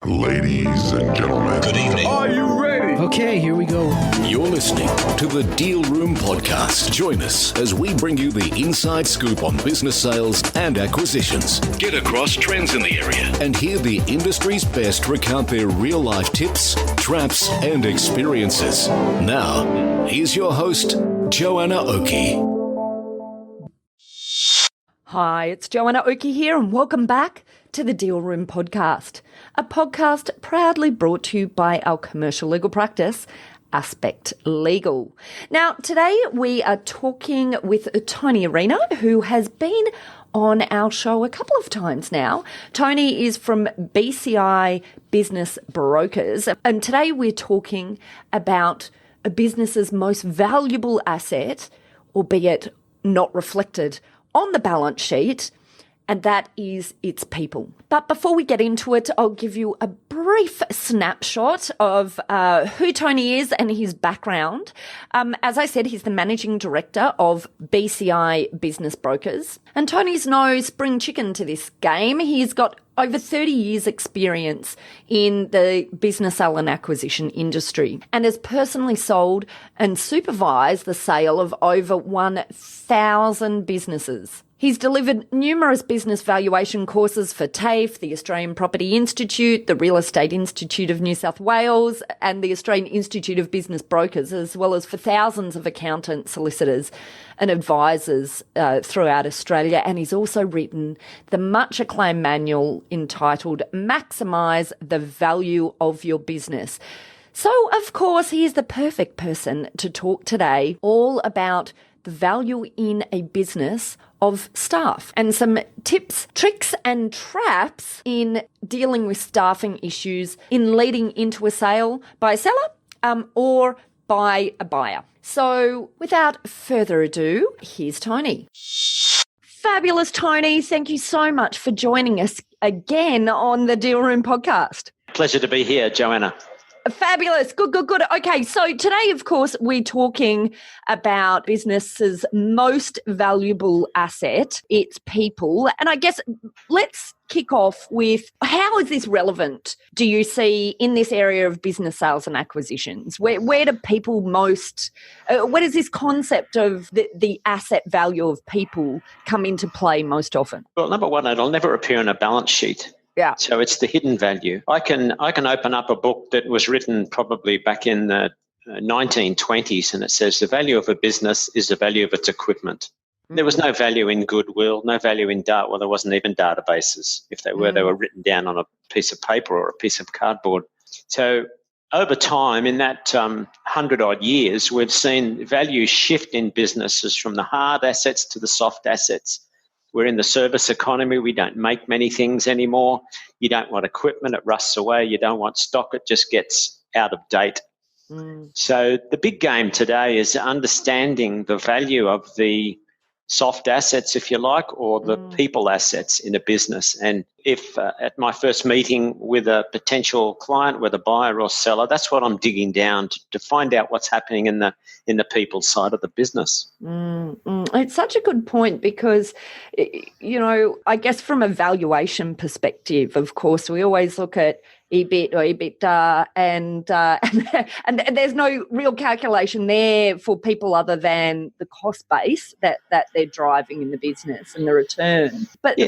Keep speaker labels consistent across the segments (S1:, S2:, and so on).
S1: Ladies and gentlemen,
S2: Good evening.
S3: Are you ready?
S4: Okay, here we go.
S2: You're listening to the Deal Room Podcast. Join us as we bring you the inside scoop on business sales and acquisitions. Get across trends in the area and hear the industry's best recount their real-life tips, traps, and experiences. Now, here's your host, Joanna Oakey.
S5: Hi, it's Joanna Oakey here, and welcome back to the Deal Room Podcast, a podcast proudly brought to you by our commercial legal practice, Aspect Legal. Now, today we are talking with Tony Arena, who has been on our show a couple of times now. Tony is from BCI Business Brokers, and today we're talking about a business's most valuable asset, albeit not reflected on the balance sheet, and that is its people. But before we get into it, I'll give you a brief snapshot of who Tony is and his background. As I said, he's the managing director of BCI Business Brokers. And Tony's no spring chicken to this game. He's got over 30 years experience in the business sale and acquisition industry and has personally sold and supervised the sale of over 1,000 businesses. He's delivered numerous business valuation courses for TAFE, the Australian Property Institute, the Real Estate Institute of New South Wales, and the Australian Institute of Business Brokers, as well as for thousands of accountants, solicitors and advisors throughout Australia. And he's also written the much acclaimed manual entitled Maximise the Value of Your Business. So, of course, he is the perfect person to talk today all about the value in a business of staff and some tips, tricks and traps in dealing with staffing issues in leading into a sale by a seller or by a buyer. So without further ado, here's Tony. Fabulous, Tony. Thank you so much for joining us again on the Deal Room Podcast.
S6: Pleasure to be here, Joanna.
S5: Fabulous. Good. Okay, so today, of course, we're talking about business's most valuable asset, its people. And I guess let's kick off with, how is this relevant, do you see, in this area of business sales and acquisitions? Where do people most, where does this concept of the asset value of people come into play most often?
S6: Well, number one, it'll never appear on a balance sheet.
S5: Yeah.
S6: So it's the hidden value. I can open up a book that was written probably back in the 1920s, and it says the value of a business is the value of its equipment. There was no value in goodwill, no value in data. Well, there wasn't even databases. If they were, they were written down on a piece of paper or a piece of cardboard. So over time, in that 100-odd years, we've seen value shift in businesses from the hard assets to the soft assets. We're in the service economy. We don't make many things anymore. You don't want equipment. It rusts away. You don't want stock. It just gets out of date. So the big game today is understanding the value of the soft assets, if you like, or the people assets in a business. And if at my first meeting with a potential client, whether buyer or seller, that's what I'm digging down to find out what's happening in the people side of the business.
S5: It's such a good point because, you know, I guess from a valuation perspective, of course, we always look at EBIT or EBITDA, and there's no real calculation there for people other than the cost base that they're driving in the business and the return. But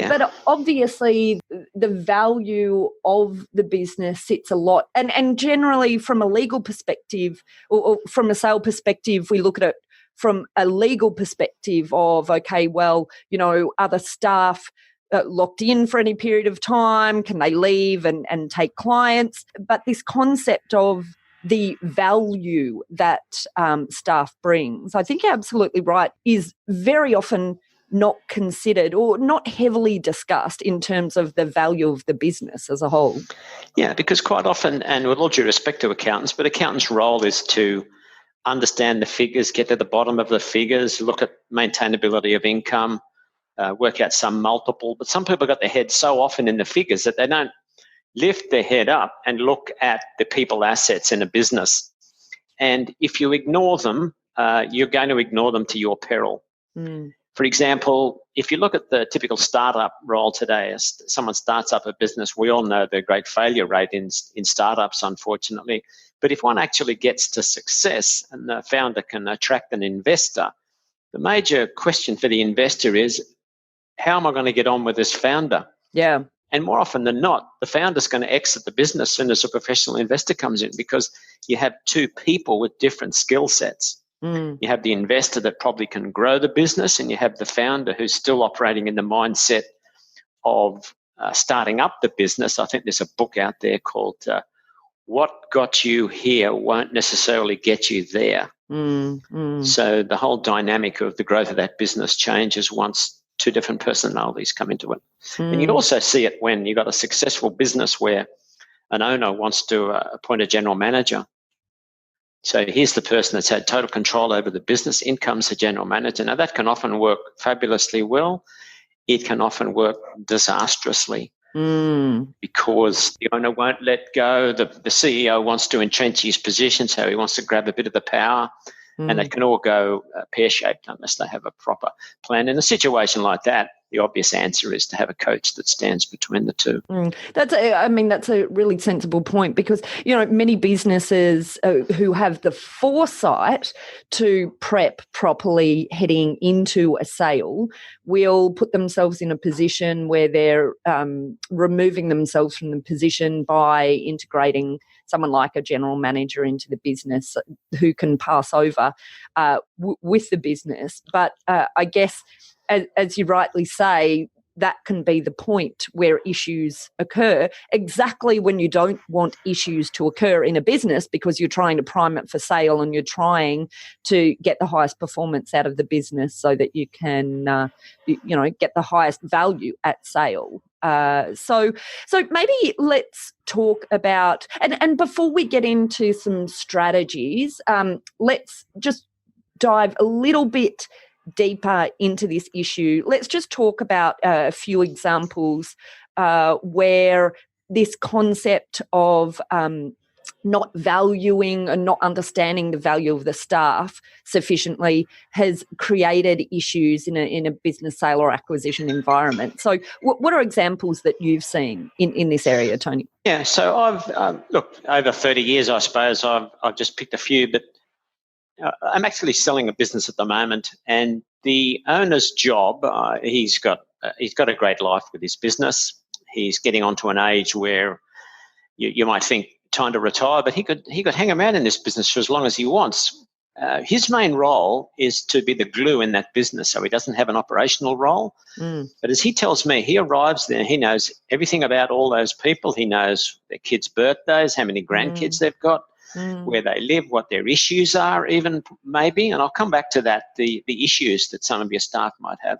S5: obviously the value of the business sits a lot, and generally from a legal perspective or from a sale perspective, we look at it from a legal perspective of, okay, well, you know, are the staff locked in for any period of time? Can they leave and take clients? But this concept of the value that staff brings, I think you're absolutely right, is very often not considered or not heavily discussed in terms of the value of the business as a whole.
S6: Yeah, because quite often, and with all due respect to accountants, but accountants' role is to understand the figures, get to the bottom of the figures, look at maintainability of income, work out some multiple. But some people got their head so often in the figures that they don't lift their head up and look at the people assets in a business. And if you ignore them, you're going to ignore them to your peril. For example, if you look at the typical startup role today, as someone starts up a business, we all know the great failure rate in startups, unfortunately. But if one actually gets to success and the founder can attract an investor, the major question for the investor is, how am I going to get on with this founder?
S5: Yeah.
S6: And more often than not, the founder's going to exit the business as soon as a professional investor comes in, because you have two people with different skill sets. You have the investor that probably can grow the business, and you have the founder who's still operating in the mindset of starting up the business. I think there's a book out there called What Got You Here Won't Necessarily Get You There. So the whole dynamic of the growth of that business changes once two different personalities come into it. And you'd also see it when you've got a successful business where an owner wants to appoint a general manager. So here's the person that's had total control over the business. In comes the general manager. Now, that can often work fabulously well. It can often work disastrously because the owner won't let go. The CEO wants to entrench his position, so he wants to grab a bit of the power. And it can all go pear-shaped unless they have a proper plan. In a situation like that, the obvious answer is to have a coach that stands between the two.
S5: That's a really sensible point, because, many businesses who have the foresight to prep properly heading into a sale will put themselves in a position where they're removing themselves from the position by integrating someone like a general manager into the business who can pass over with the business. But I guess, as you rightly say, that can be the point where issues occur, exactly when you don't want issues to occur in a business, because you're trying to prime it for sale and you're trying to get the highest performance out of the business so that you can, get the highest value at sale. So maybe let's talk about, and before we get into some strategies, let's just dive a little bit deeper into this issue. Let's just talk about a few examples where this concept of not valuing and not understanding the value of the staff sufficiently has created issues in a business sale or acquisition environment. So what are examples that you've seen in this area, Tony?
S6: Yeah, so I've, over 30 years, I suppose, I've just picked a few, but I'm actually selling a business at the moment, and the owner's job, he's got a great life with his business. He's getting onto an age where you might think time to retire, but he could hang around in this business for as long as he wants. His main role is to be the glue in that business, so he doesn't have an operational role. But as he tells me, he arrives there, he knows everything about all those people. He knows their kids' birthdays, how many grandkids they've got, where they live, what their issues are, even maybe. And I'll come back to that, the issues that some of your staff might have.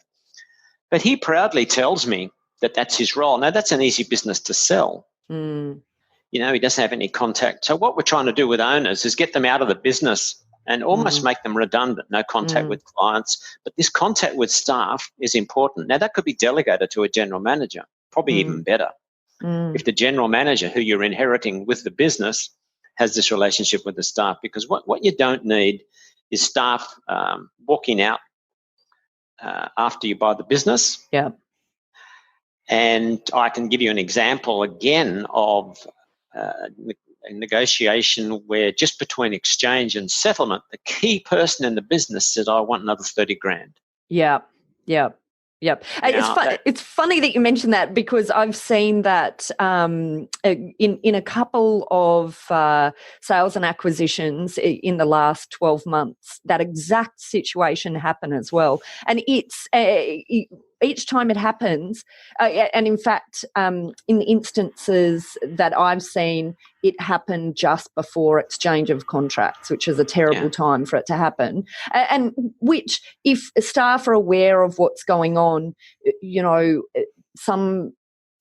S6: But he proudly tells me that that's his role. Now, that's an easy business to sell. He doesn't have any contact. So what we're trying to do with owners is get them out of the business and almost make them redundant, no contact with clients. But this contact with staff is important. Now, that could be delegated to a general manager, probably even better. If the general manager who you're inheriting with the business has this relationship with the staff, because what you don't need is staff walking out after you buy the business.
S5: Yeah.
S6: And I can give you an example again of a negotiation where just between exchange and settlement, the key person in the business said, I want another 30 grand.
S5: Yeah. It's funny that you mentioned that, because I've seen that in a couple of sales and acquisitions in the last 12 months, that exact situation happen as well. And it's each time it happens, and in fact, in the instances that I've seen, it happened just before exchange of contracts, which is a terrible time for it to happen. And which, if staff are aware of what's going on, some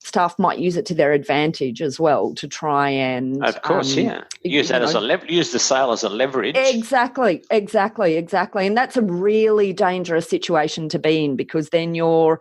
S5: staff might use it to their advantage as well to try and,
S6: of course, use that as use the sale as a leverage.
S5: Exactly, and that's a really dangerous situation to be in, because then you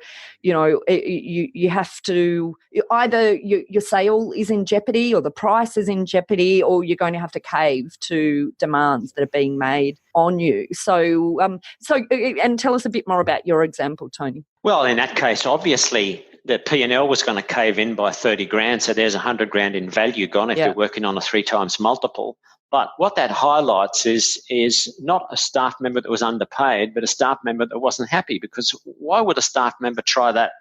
S5: have to either your sale is in jeopardy, or the price is in jeopardy, or you're going to have to cave to demands that are being made on you. So and tell us a bit more about your example, Tony.
S6: Well, in that case, obviously, the P&L was going to cave in by 30 grand, so there's 100 grand in value gone if you're working on a 3 times multiple. But what that highlights is not a staff member that was underpaid, but a staff member that wasn't happy, because why would a staff member try that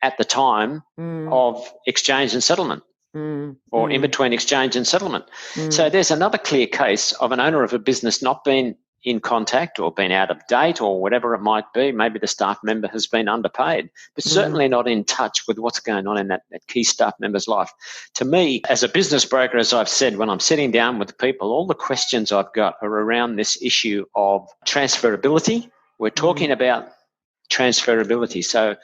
S6: at the time of exchange and settlement or in between exchange and settlement? So there's another clear case of an owner of a business not being in contact or been out of date or whatever it might be. Maybe the staff member has been underpaid, but certainly not in touch with what's going on in that key staff member's life. To me, as a business broker, as I've said, when I'm sitting down with people, all the questions I've got are around this issue of transferability. We're talking about transferability. So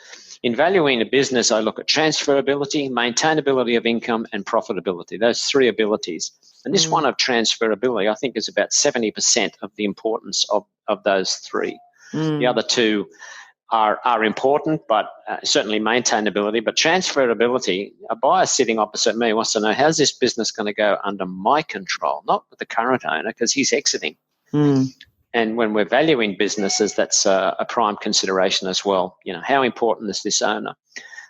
S6: in valuing a business, I look at transferability, maintainability of income, and profitability, those 3 abilities. And this one of transferability, I think, is about 70% of the importance of those 3. The other 2 are important, but certainly maintainability. But transferability, a buyer sitting opposite me wants to know, how's this business going to go under my control, not with the current owner, because he's exiting. And when we're valuing businesses, that's a prime consideration as well. How important is this owner?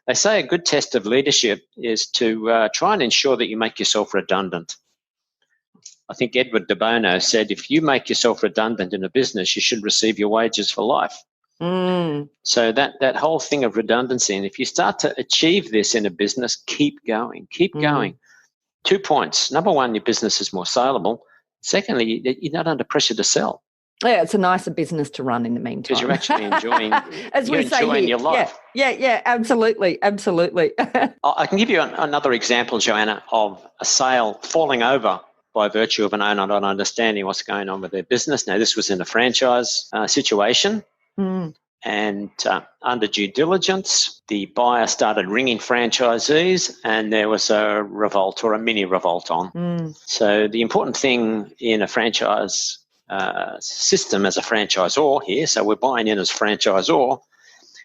S6: They say a good test of leadership is to try and ensure that you make yourself redundant. I think Edward de Bono said, if you make yourself redundant in a business, you should receive your wages for life. So that whole thing of redundancy, and if you start to achieve this in a business, keep going. 2 points. Number 1, your business is more saleable. Secondly, you're not under pressure to sell.
S5: Yeah, it's a nicer business to run in the meantime.
S6: Because you're actually enjoying, your life.
S5: Yeah, absolutely.
S6: I can give you another example, Joanna, of a sale falling over by virtue of an owner not understanding what's going on with their business. Now, this was in a franchise situation. And under due diligence, the buyer started ringing franchisees, and there was a revolt or a mini revolt on. So the important thing in a franchise system as a franchisor here, so we're buying in as franchisor,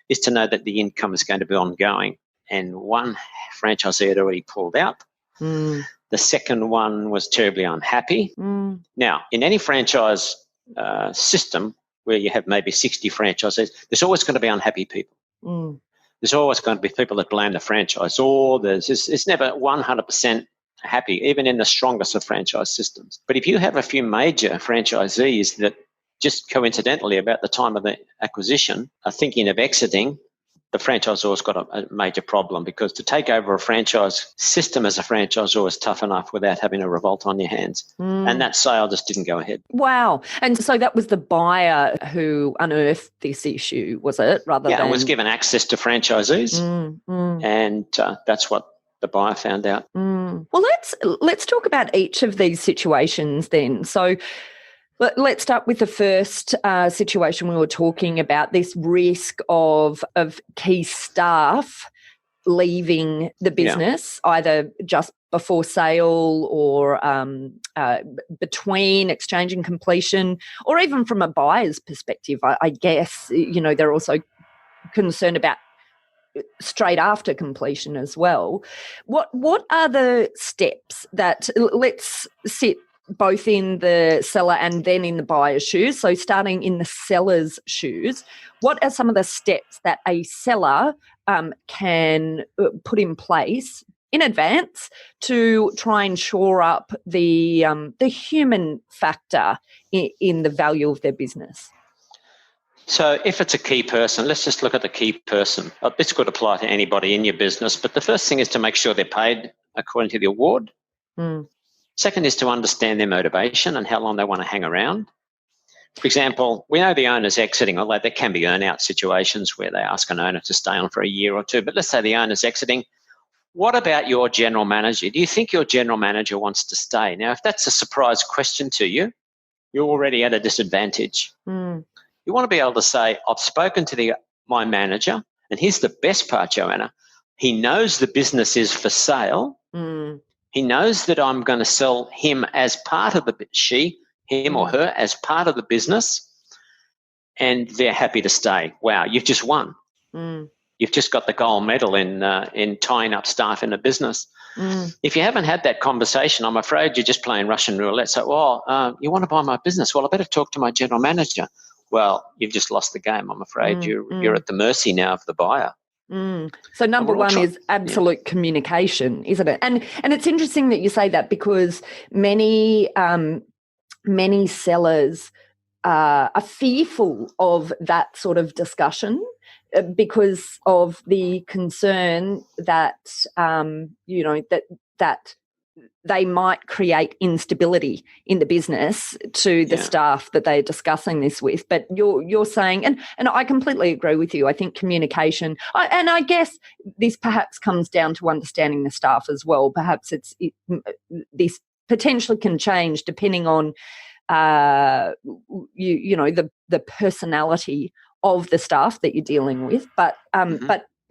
S6: is to know that the income is going to be ongoing. And one franchisee had already pulled out. The second one was terribly unhappy. Now, in any franchise system where you have maybe 60 franchisees, there's always going to be unhappy people. There's always going to be people that blame the franchisor. It's never 100% happy, even in the strongest of franchise systems. But if you have a few major franchisees that just coincidentally about the time of the acquisition are thinking of exiting, the franchisor's got a major problem, because to take over a franchise system as a franchisor is tough enough without having a revolt on your hands. And that sale just didn't go ahead.
S5: Wow. And so that was the buyer who unearthed this issue, was it?
S6: It was given access to franchisees, and that's what the buyer found out.
S5: Well, let's talk about each of these situations then. So let's start with the first situation we were talking about, this risk of key staff leaving the business, either just before sale or between exchange and completion, or even from a buyer's perspective. I guess, they're also concerned about straight after completion as well. What are the steps that, let's sit both in the seller and then in the buyer's shoes. So starting in the seller's shoes, what are some of the steps that a seller can put in place in advance to try and shore up the human factor in the value of their business?
S6: So if it's a key person, let's just look at the key person. This could apply to anybody in your business, but the first thing is to make sure they're paid according to the award. Second is to understand their motivation and how long they want to hang around. For example, we know the owner's exiting, although there can be earn-out situations where they ask an owner to stay on for a year or 2. But let's say the owner's exiting. What about your general manager? Do you think your general manager wants to stay? Now, if that's a surprise question to you, you're already at a disadvantage. You want to be able to say, I've spoken to my manager, and here's the best part, Joanna. He knows the business is for sale. He knows that I'm going to sell him as part of him or her as part of the business, and they're happy to stay. Wow, you've just won. You've just got the gold medal in tying up staff in a business. If you haven't had that conversation, I'm afraid you're just playing Russian roulette. So, you want to buy my business? Well, I better talk to my general manager. Well, you've just lost the game. I'm afraid you're at the mercy now of the buyer.
S5: So number one is absolute communication, isn't it? And it's interesting that you say that, because many sellers are fearful of that sort of discussion because of the concern that that they might create instability in the business to the staff that they're discussing this with. But you're saying, and I completely agree with you, I think communication, and I guess this perhaps comes down to understanding the staff as well. Perhaps this potentially can change depending on the personality of the staff that you're dealing with. But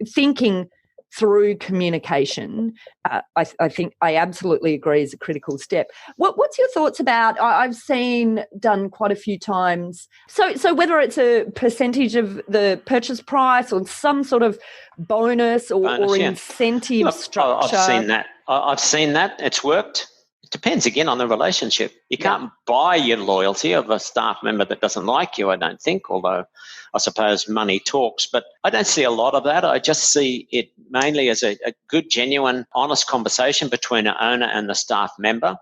S5: thinking through communication, I think I absolutely agree is a critical step. What's your thoughts about, I've seen done quite a few times, so whether it's a percentage of the purchase price or some sort of bonus or incentive structure.
S6: I've seen that. It's worked. It depends, again, on the relationship. You can't buy your loyalty of a staff member that doesn't like you, I don't think, although I suppose money talks. But I don't see a lot of that. I just see it mainly as a good, genuine, honest conversation between an owner and the staff member.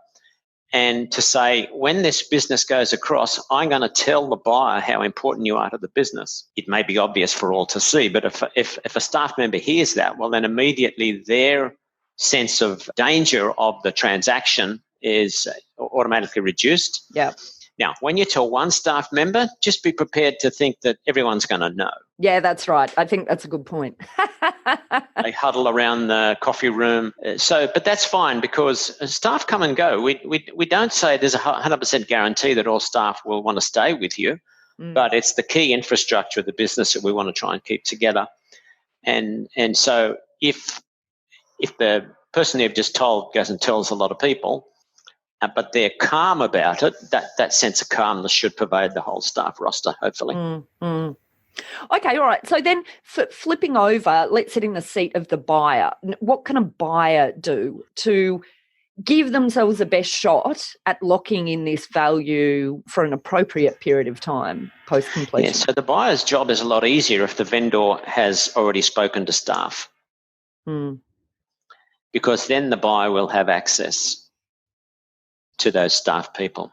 S6: And to say, when this business goes across, I'm going to tell the buyer how important you are to the business. It may be obvious for all to see, but if a staff member hears that, well, then immediately their sense of danger of the transaction is automatically reduced.
S5: Yeah.
S6: Now, when you tell one staff member, just be prepared to think that everyone's going to know.
S5: Yeah, that's right. I think that's a good point.
S6: They huddle around the coffee room. But that's fine, because staff come and go. We don't say there's a 100% guarantee that all staff will want to stay with you, but it's the key infrastructure of the business that we want to try and keep together. And so if the person you've just told goes and tells a lot of people, but they're calm about it, that sense of calmness should pervade the whole staff roster, hopefully.
S5: Okay, all right. So then flipping over, let's sit in the seat of the buyer. What can a buyer do to give themselves the best shot at locking in this value for an appropriate period of time post-completion?
S6: Yeah, so the buyer's job is a lot easier if the vendor has already spoken to staff. Because then the buyer will have access to those staff people.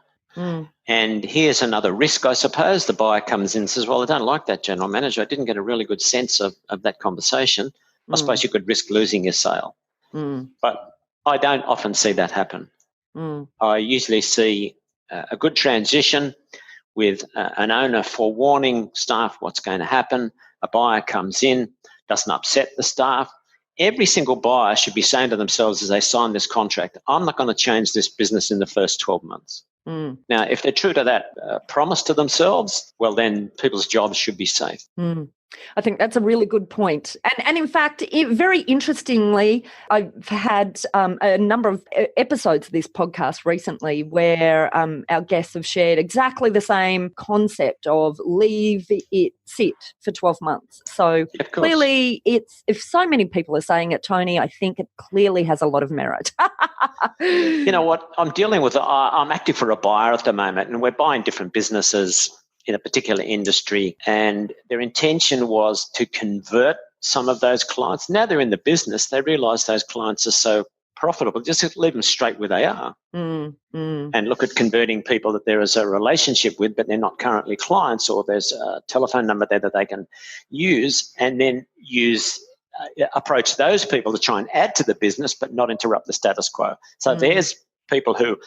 S6: And here's another risk, I suppose. The buyer comes in and says, well, I don't like that general manager. I didn't get a really good sense of that conversation. I suppose you could risk losing your sale. But I don't often see that happen. I usually see a good transition with an owner forewarning staff what's going to happen. A buyer comes in, doesn't upset the staff. Every single buyer should be saying to themselves as they sign this contract, I'm not going to change this business in the first 12 months. Now, if they're true to that promise to themselves, well, then people's jobs should be safe.
S5: I think that's a really good point. And in fact, very interestingly, I've had a number of episodes of this podcast recently where our guests have shared exactly the same concept of leave it sit for 12 months. So clearly if so many people are saying it, Tony, I think it clearly has a lot of merit.
S6: You know what? I'm active for a buyer at the moment, and we're buying different businesses in a particular industry, and their intention was to convert some of those clients. Now they're in the business, they realise those clients are so profitable, just leave them straight where they are and look at converting people that there is a relationship with but they're not currently clients, or there's a telephone number there that they can use, and then approach those people to try and add to the business but not interrupt the status quo. So there's people who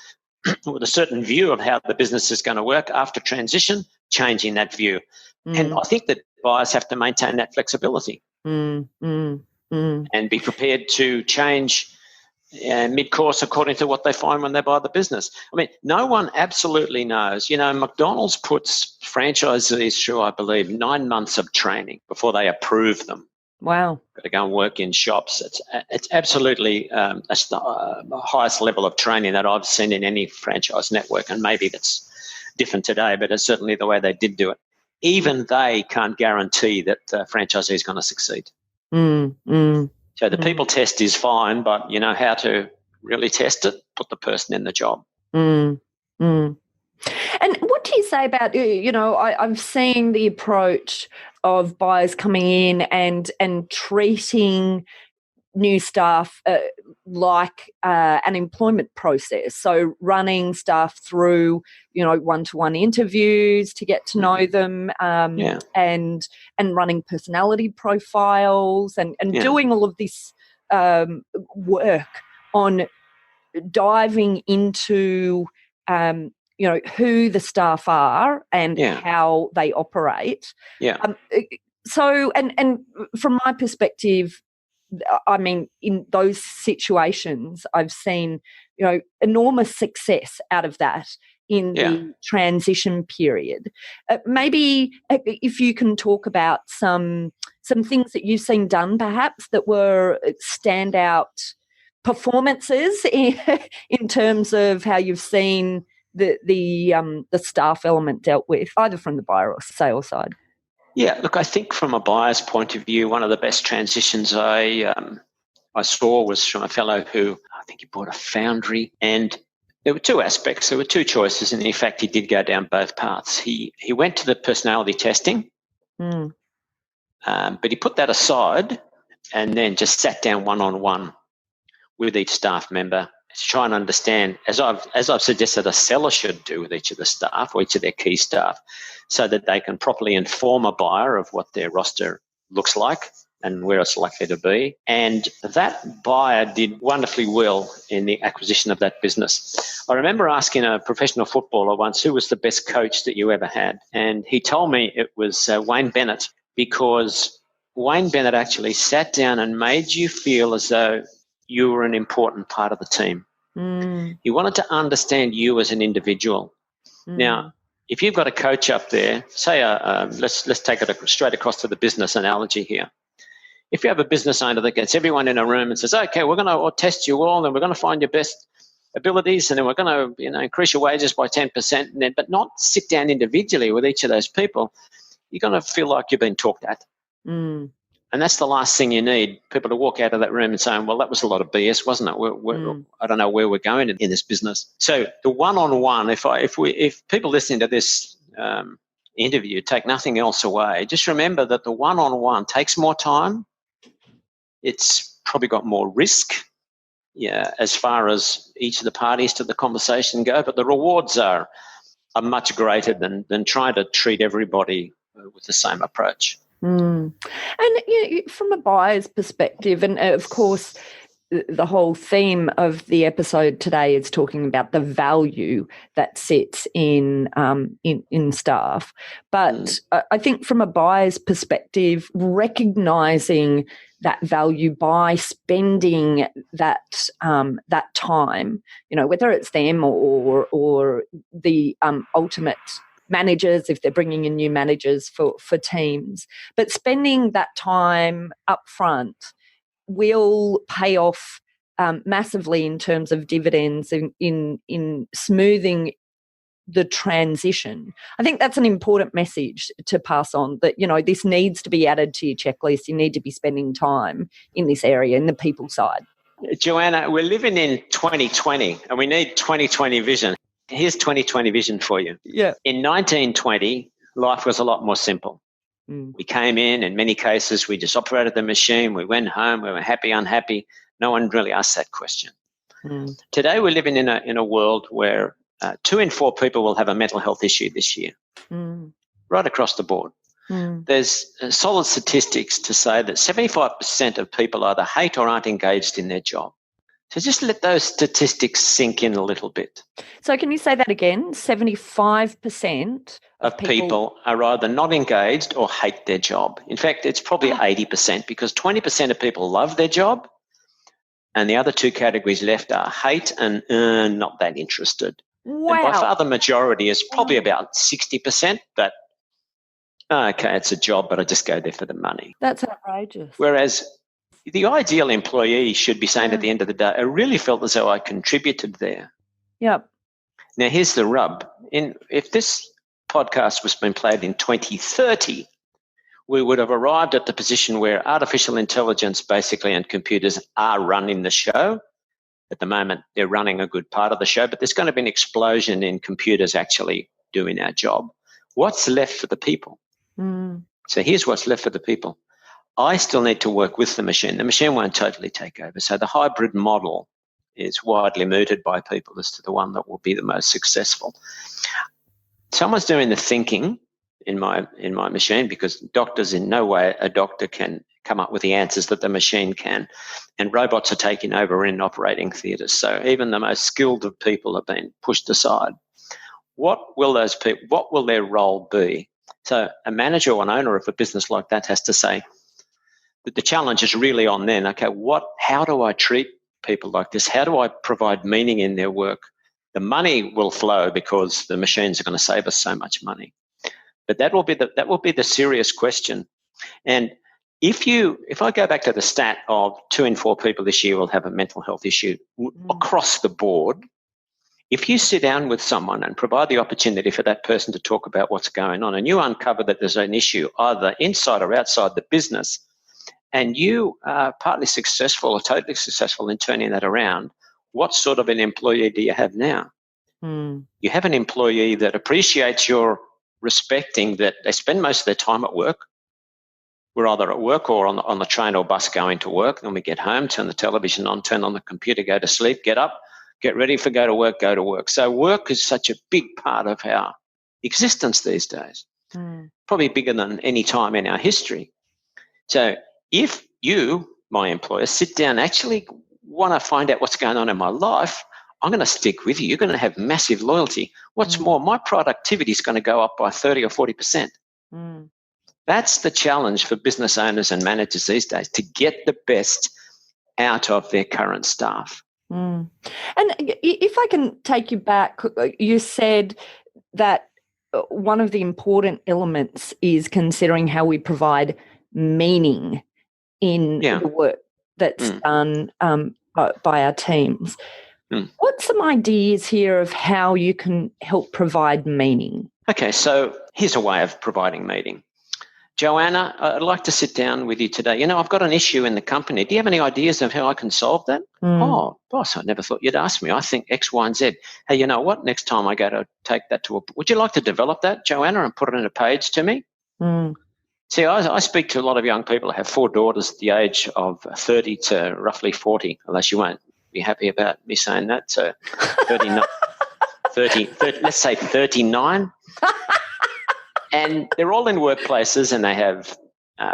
S6: with a certain view of how the business is going to work after transition, changing that view. And I think that buyers have to maintain that flexibility and be prepared to change mid-course according to what they find when they buy the business. I mean, no one absolutely knows. You know, McDonald's puts franchisees through, I believe, 9 months of training before they approve them.
S5: Wow.
S6: Got to go and work in shops. It's absolutely that's the highest level of training that I've seen in any franchise network, and maybe that's different today, but it's certainly the way they did do it. Even they can't guarantee that the franchisee is going to succeed. So the people test is fine, but you know how to really test it, put the person in the job.
S5: And what do you say about, I'm seeing the approach of buyers coming in and treating new staff like an employment process. So running staff through, one-to-one interviews to get to know them, and running personality profiles and doing all of this work on diving into who the staff are and how they operate. So from my perspective, I mean, in those situations, I've seen, enormous success out of that in the transition period. Maybe if you can talk about some things that you've seen done, perhaps, that were standout performances in terms of how you've seen the staff element dealt with, either from the buyer or sales side.
S6: Yeah, look, I think from a buyer's point of view, one of the best transitions I saw was from a fellow who, I think he bought a foundry, and there were two aspects. There were two choices, and in fact, he did go down both paths. He went to the personality testing, but he put that aside and then just sat down one-on-one with each staff member to try and understand, as I've suggested a seller should do with each of the staff or each of their key staff, so that they can properly inform a buyer of what their roster looks like and where it's likely to be. And that buyer did wonderfully well in the acquisition of that business. I remember asking a professional footballer once, who was the best coach that you ever had? And he told me it was Wayne Bennett, because Wayne Bennett actually sat down and made you feel as though you were an important part of the team. He wanted to understand you as an individual. Now, if you've got a coach up there, say, let's take it straight across to the business analogy here. If you have a business owner that gets everyone in a room and says, okay, we're going to test you all and we're going to find your best abilities and then we're going to increase your wages by 10%, but not sit down individually with each of those people, you're going to feel like you've been talked at. And that's the last thing you need, people to walk out of that room and saying, well, that was a lot of BS, wasn't it? I don't know where we're going in this business. So the one-on-one, if people listening to this interview take nothing else away, just remember that the one-on-one takes more time. It's probably got more risk, as far as each of the parties to the conversation go, but the rewards are much greater than trying to treat everybody with the same approach.
S5: And from a buyer's perspective, and of course, the whole theme of the episode today is talking about the value that sits in staff. But I think from a buyer's perspective, recognising that value by spending that time, whether it's them or the ultimate managers, if they're bringing in new managers for teams, but spending that time up front will pay off massively in terms of dividends in smoothing the transition. I think that's an important message to pass on, that this needs to be added to your checklist. You need to be spending time in this area, in the people side.
S6: Joanna, we're living in 2020 and we need 2020 vision. Here's 2020 vision for you.
S5: Yeah.
S6: In 1920, life was a lot more simple. We came in many cases, we just operated the machine, we went home, we were happy, unhappy. No one really asked that question. Today, we're living in a world where 2 in 4 people will have a mental health issue this year, right across the board. There's solid statistics to say that 75% of people either hate or aren't engaged in their job. So just let those statistics sink in a little bit.
S5: So can you say that again? 75%
S6: of people are either not engaged or hate their job. In fact, it's probably 80%, because 20% of people love their job and the other two categories left are hate and not that interested.
S5: Wow.
S6: And by far the majority is probably about 60%, but okay, it's a job, but I just go there for the money.
S5: That's outrageous.
S6: Whereas the ideal employee should be saying at the end of the day, I really felt as though I contributed there.
S5: Yep.
S6: Now, here's the rub. If this podcast was being played in 2030, we would have arrived at the position where artificial intelligence basically and computers are running the show. At the moment, they're running a good part of the show, but there's going to be an explosion in computers actually doing our job. What's left for the people? So here's what's left for the people. I still need to work with the machine. The machine won't totally take over. So the hybrid model is widely mooted by people as to the one that will be the most successful. Someone's doing the thinking in my machine, because doctors, in no way a doctor can come up with the answers that the machine can, and robots are taking over in operating theatres. So even the most skilled of people have been pushed aside. What will their role be? So a manager or an owner of a business like that has to say that the challenge is really on them. Okay, how do I treat people like this? How do I provide meaning in their work? The money will flow because the machines are going to save us so much money. But that will be the serious question. And if I go back to the stat of 2 in 4 people this year will have a mental health issue across the board, if you sit down with someone and provide the opportunity for that person to talk about what's going on, and you uncover that there's an issue either inside or outside the business, and you are partly successful or totally successful in turning that around, what sort of an employee do you have now? You have an employee that appreciates your respecting that they spend most of their time at work. We're either at work or on the train or bus going to work. Then we get home, turn the television on, turn on the computer, go to sleep, get up, get ready for go to work. So work is such a big part of our existence these days, probably bigger than any time in our history. So if you, my employer, sit down, actually want to find out what's going on in my life, I'm going to stick with you. You're going to have massive loyalty. What's more, my productivity is going to go up by 30 or 40%. That's the challenge for business owners and managers these days, to get the best out of their current staff.
S5: And if I can take you back, you said that one of the important elements is considering how we provide meaning in the work that's done by our teams. What's some ideas here of how you can help provide meaning? Okay,
S6: so here's a way of providing meaning. Joanna, I'd like to sit down with you today. I've got an issue in the company. Do you have any ideas of how I can solve that? Oh, boss, I never thought you'd ask me. I think X, Y, and Z. Hey, you know what? Next time I go to take that to would you like to develop that, Joanna, and put it in a page to me? See, I speak to a lot of young people. I have 4 daughters at the age of 30 to roughly 40, unless you won't be happy about me saying that. So 39, 30, let's say 39. And they're all in workplaces, and they have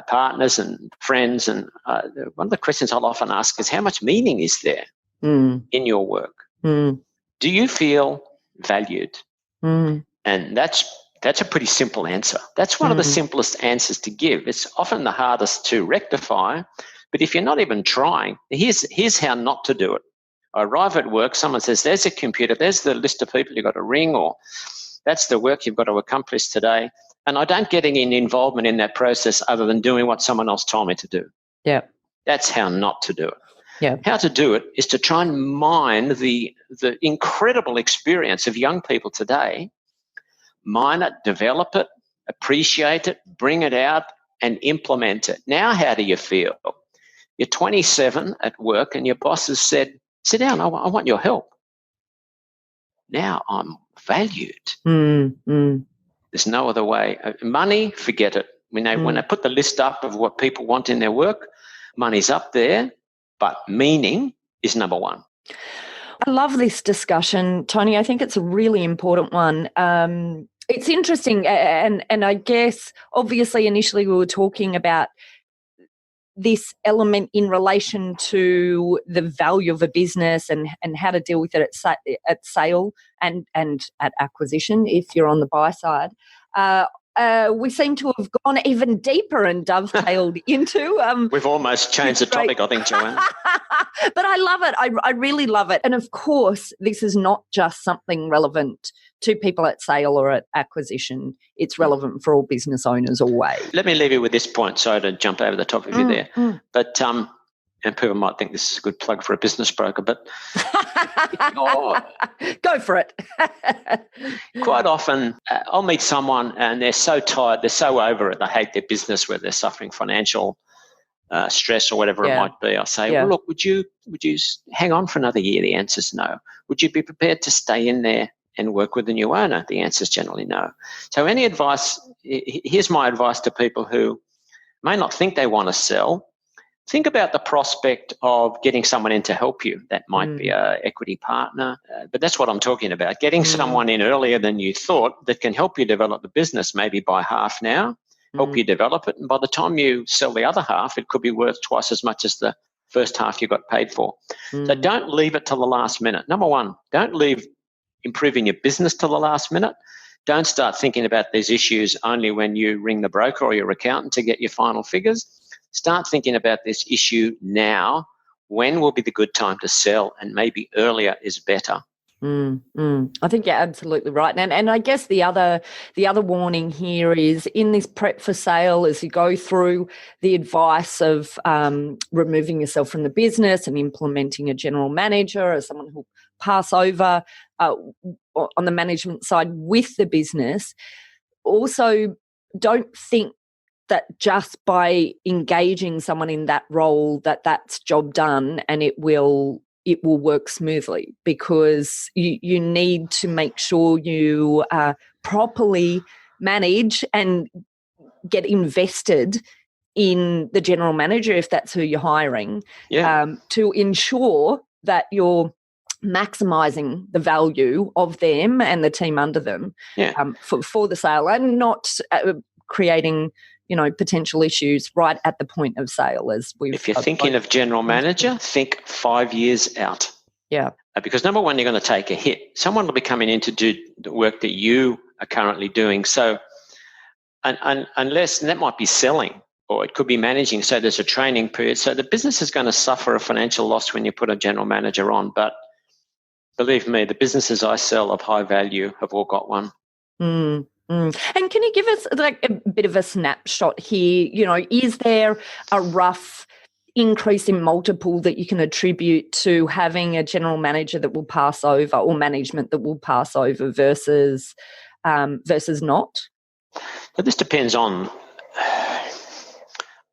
S6: partners and friends. And one of the questions I'll often ask is, how much meaning is there in your work? Do you feel valued? And that's a pretty simple answer. That's one of the simplest answers to give. It's often the hardest to rectify. But if you're not even trying, here's how not to do it. I arrive at work, someone says, there's a computer, there's the list of people you've got to ring, or that's the work you've got to accomplish today. And I don't get any involvement in that process other than doing what someone else told me to do.
S5: Yeah.
S6: That's how not to do it.
S5: Yeah.
S6: How to do it is to try and mine the incredible experience of young people today, mine it, develop it, appreciate it, bring it out, and implement it. Now, how do you feel? You're 27 at work and your boss has said, sit down, I want your help. Now I'm valued. There's no other way. Money, forget it. When I put the list up of what people want in their work, money's up there, but meaning is number one.
S5: I love this discussion, Tony. I think it's a really important one. It's interesting, and I guess obviously initially we were talking about this element in relation to the value of a business and how to deal with it at sale and at acquisition if you're on the buy side. we seem to have gone even deeper and dovetailed into.
S6: We've almost changed the topic, I think, Joanne.
S5: But I love it. I really love it. And of course, this is not just something relevant to people at sale or at acquisition. It's relevant for all business owners always.
S6: Let me leave you with this point. Sorry to jump over the top of you there. But, and people might think this is a good plug for a business broker, but
S5: go for it.
S6: Quite often I'll meet someone and they're so tired, they're so over it, they hate their business, where they're suffering financial stress or whatever it might be. I say, well, look, would you hang on for another year? The answer's no. Would you be prepared to stay in there and work with the new owner? The answer's generally no. So any advice, here's my advice to people who may not think they want to sell. Think about the prospect of getting someone in to help you. That might be an equity partner, but that's what I'm talking about. Getting someone in earlier than you thought that can help you develop the business, maybe by half now, help you develop it. And by the time you sell the other half, it could be worth twice as much as the first half you got paid for. So don't leave it till the last minute. Number one, don't leave improving your business till the last minute. Don't start thinking about these issues only when you ring the broker or your accountant to get your final figures. Start thinking about this issue now. When will be the good time to sell? And maybe earlier is better.
S5: I think you're absolutely right. And I guess the other warning here is in this prep for sale, as you go through the advice of removing yourself from the business and implementing a general manager or someone who'll pass over on the management side with the business, also don't think that just by engaging someone in that role that's job done and it will work smoothly, because you need to make sure you properly manage and get invested in the general manager, if that's who you're hiring, to ensure that you're maximising the value of them and the team under them for the sale, and not creating potential issues right at the point of sale.
S6: If you're thinking of general manager, think 5 years out.
S5: Yeah.
S6: Because number one, you're going to take a hit. Someone will be coming in to do the work that you are currently doing. So, and unless, and that might be selling, or it could be managing. So there's a training period. So the business is going to suffer a financial loss when you put a general manager on. But believe me, the businesses I sell of high value have all got one.
S5: And can you give us like a bit of a snapshot here? Is there a rough increase in multiple that you can attribute to having a general manager that will pass over, or management that will pass over versus not?
S6: But this depends on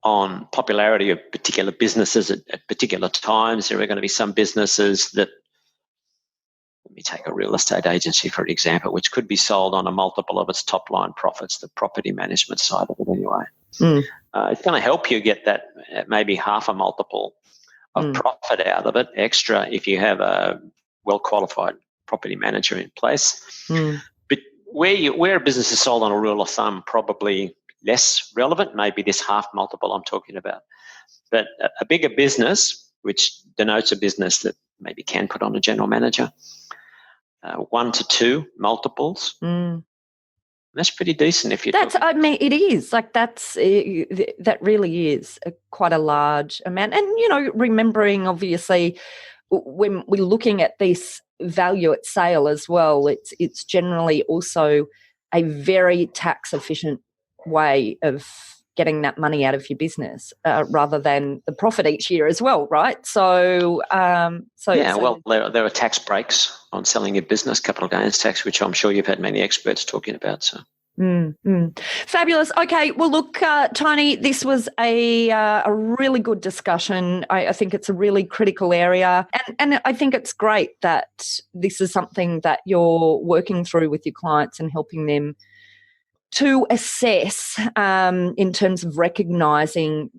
S6: popularity of particular businesses at particular times. There are going to be some businesses that, let me take a real estate agency for example, which could be sold on a multiple of its top line profits, the property management side of it anyway. It's going to help you get that maybe half a multiple of profit out of it extra if you have a well-qualified property manager in place. But where a business is sold on a rule of thumb, probably less relevant, maybe this half multiple I'm talking about. But a bigger business, which denotes a business that maybe can put on a general manager, 1 to 2 multiples. That's pretty decent if you.
S5: It is like that really is quite a large amount. And remembering obviously when we're looking at this value at sale as well, it's generally also a very tax efficient way of getting that money out of your business rather than the profit each year as well, right? So there are tax breaks on selling your business, capital gains tax, which I'm sure you've had many experts talking about. So. Fabulous. Okay, well, look, Tony, this was a really good discussion. I think it's a really critical area, and I think it's great that this is something that you're working through with your clients and helping them to assess in terms of recognising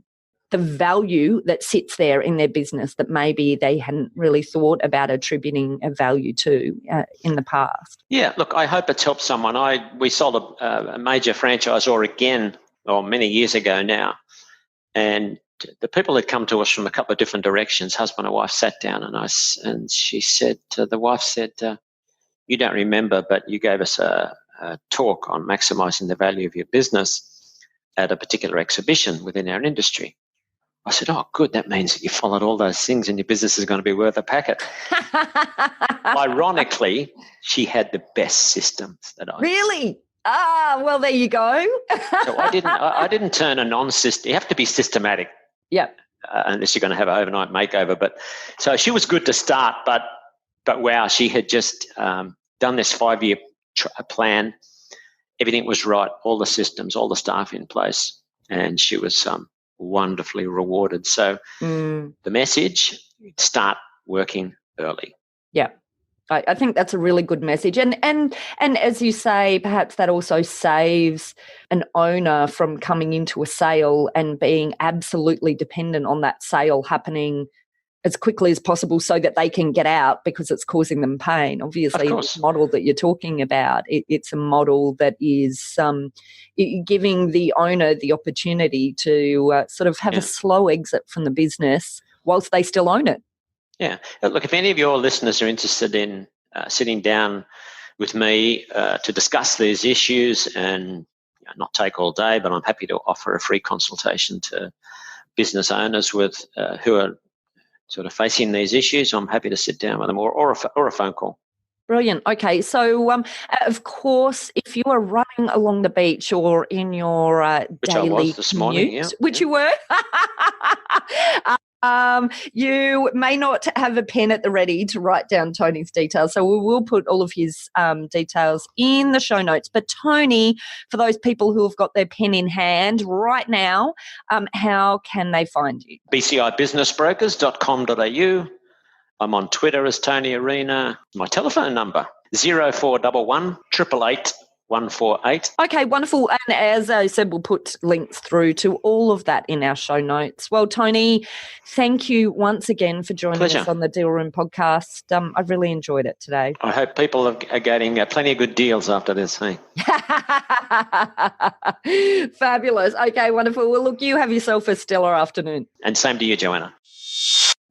S5: the value that sits there in their business that maybe they hadn't really thought about attributing a value to in the past.
S6: Yeah, look, I hope it's helped someone. We sold a major franchisor again, many years ago now, and the people had come to us from a couple of different directions. Husband and wife sat down, and she said, the wife said, "You don't remember, but you gave us a talk on maximising the value of your business at a particular exhibition within our industry. I said, oh, good, that means that you followed all those things and your business is going to be worth a packet. Ironically, she had the best systems that I
S5: Really? Ah, well, there you go.
S6: So I didn't turn a non-system. You have to be systematic.
S5: Yeah.
S6: Unless you're going to have an overnight makeover. But so she was good to start, but wow, she had just done this 5-year plan. Everything was right, all the systems, all the staff in place, and she was wonderfully rewarded. So the message, start working early.
S5: Yeah. I think that's a really good message. And as you say, perhaps that also saves an owner from coming into a sale and being absolutely dependent on that sale happening as quickly as possible so that they can get out because it's causing them pain. Obviously, the model that you're talking about, it's a model that is giving the owner the opportunity to sort of have a slow exit from the business whilst they still own it.
S6: Yeah. Look, if any of your listeners are interested in sitting down with me to discuss these issues and not take all day, but I'm happy to offer a free consultation to business owners with who are sort of facing these issues, I'm happy to sit down with them or a phone call.
S5: Brilliant. Okay. So, of course, if you are running along the beach or in your daily
S6: I was this morning,
S5: which you were, you may not have a pen at the ready to write down Tony's details. So we will put all of his details in the show notes. But Tony, for those people who have got their pen in hand right now, how can they find you?
S6: bcibusinessbrokers.com.au. I'm on Twitter as Tony Arena. My telephone number, 0411 888 148.
S5: Okay, wonderful. And as I said, we'll put links through to all of that in our show notes. Well, Tony, thank you once again for joining us on the Deal Room podcast. I've really enjoyed it today.
S6: I hope people are getting plenty of good deals after this. Hey?
S5: Fabulous. Okay, wonderful. Well, look, you have yourself a stellar afternoon.
S6: And same to you, Joanna.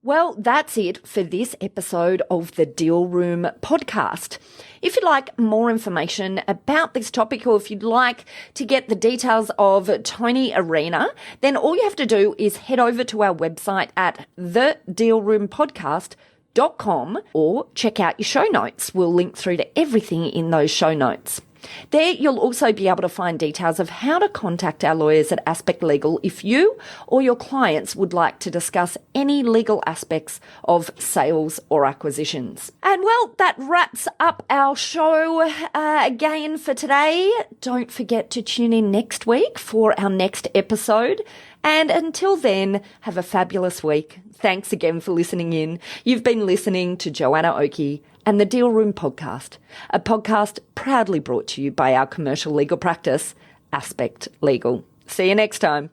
S5: Well, that's it for this episode of the Deal Room podcast. If you'd like more information about this topic or if you'd like to get the details of Tony Arena, then all you have to do is head over to our website at thedealroompodcast.com or check out your show notes. We'll link through to everything in those show notes. There, you'll also be able to find details of how to contact our lawyers at Aspect Legal if you or your clients would like to discuss any legal aspects of sales or acquisitions. And well, that wraps up our show again for today. Don't forget to tune in next week for our next episode. And until then, have a fabulous week. Thanks again for listening in. You've been listening to Joanna Oakey and the Deal Room podcast, a podcast proudly brought to you by our commercial legal practice, Aspect Legal. See you next time.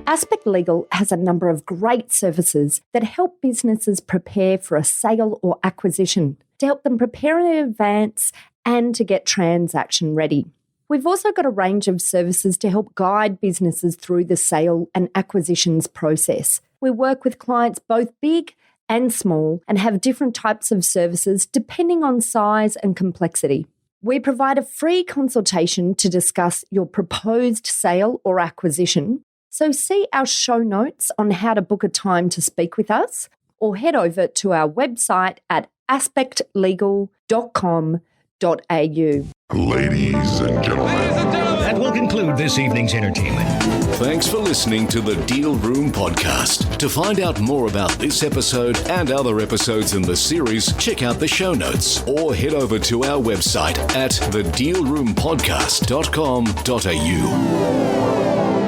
S5: Aspect Legal has a number of great services that help businesses prepare for a sale or acquisition, to help them prepare in advance and to get transaction ready. We've also got a range of services to help guide businesses through the sale and acquisitions process. We work with clients both big and small and have different types of services depending on size and complexity. We provide a free consultation to discuss your proposed sale or acquisition. So see our show notes on how to book a time to speak with us or head over to our website at aspectlegal.com.au.
S1: Ladies and gentlemen.
S3: That will conclude this evening's entertainment.
S2: Thanks for listening to the Deal Room podcast. To find out more about this episode and other episodes in the series, check out the show notes or head over to our website at thedealroompodcast.com.au.